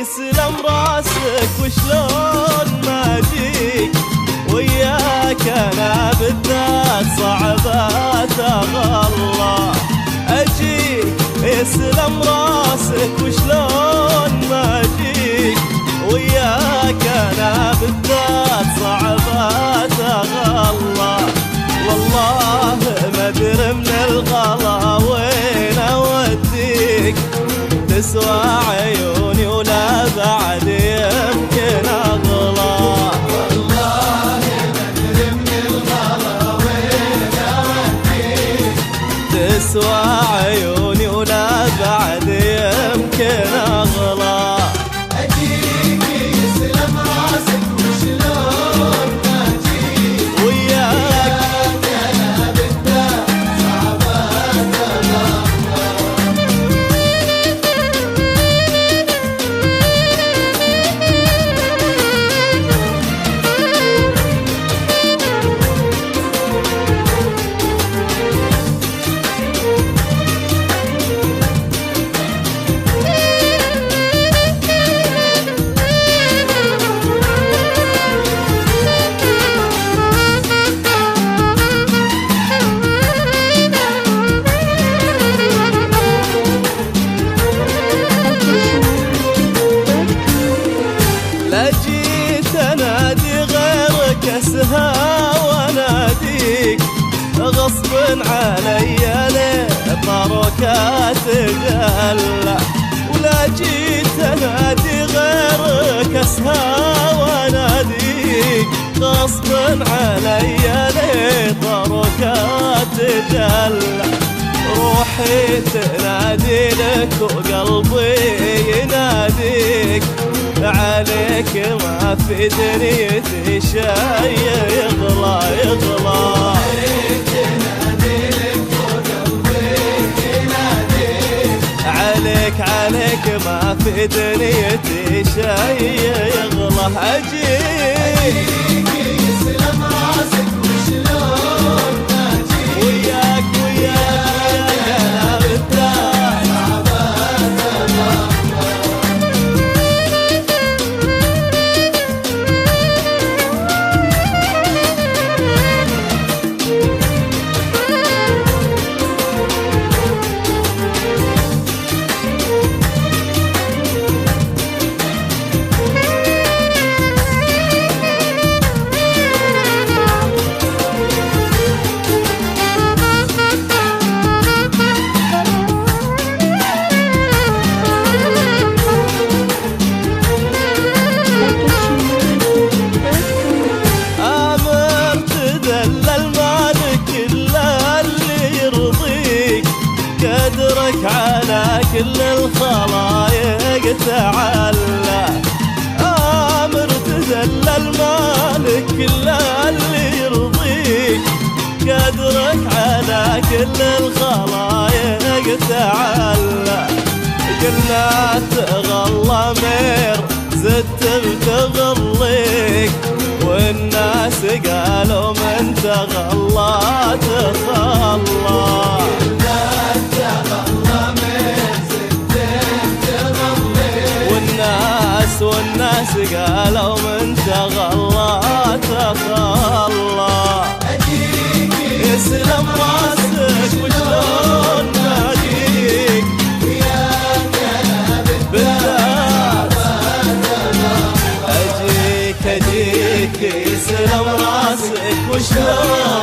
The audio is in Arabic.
يسلم راسك وشلون ما اجيك وياك انا بالذات صعبات اغلى اجيك. يسلم راسك وشلون ما اجيك وياك انا بالذات صعبات اغلى. والله ما ادري من الغلا وين اوديك تسوى عيوني ولا بعد يمكن اغلى. والله ما ادري من الغلا وين اوديك تسوى عيوني ولا بعد يمكن اغلى. اجيك يسلم راسك وشلون ما اجيك وياك انا بالذات صعبات اغلى. لجيت انادي غيرك اسهى واناديك غصب علي ليه طرقات تجلى. ولا جيت انادي غيرك اسهى واناديك غصب علي ليه طرقات تجلى. روحي تنادي لك وقلبي يناديك عليك ما في دنيتي شي يغلى يغلى. عليك يناديك وقلبي يناديك عليك ما في دنيتي شي يغلى. اجيك يسلم راسك وشلون ما اجيك وياك انا بالذات صعبات اغلى. قدرك على كل الخلايق تعالى. آمر تذلل مالك كل اللي يرضيك قدرك على كل الخلايق تعالى. قلنا تغلى مير زدت بتغليك والناس قالوا من تغلى تخلى. والناس قالوا من تغلى تخلى. اجيك يسلم راسك وشلون ما اجيك وياك انا بالذات اجيك يسلم راسك وشلون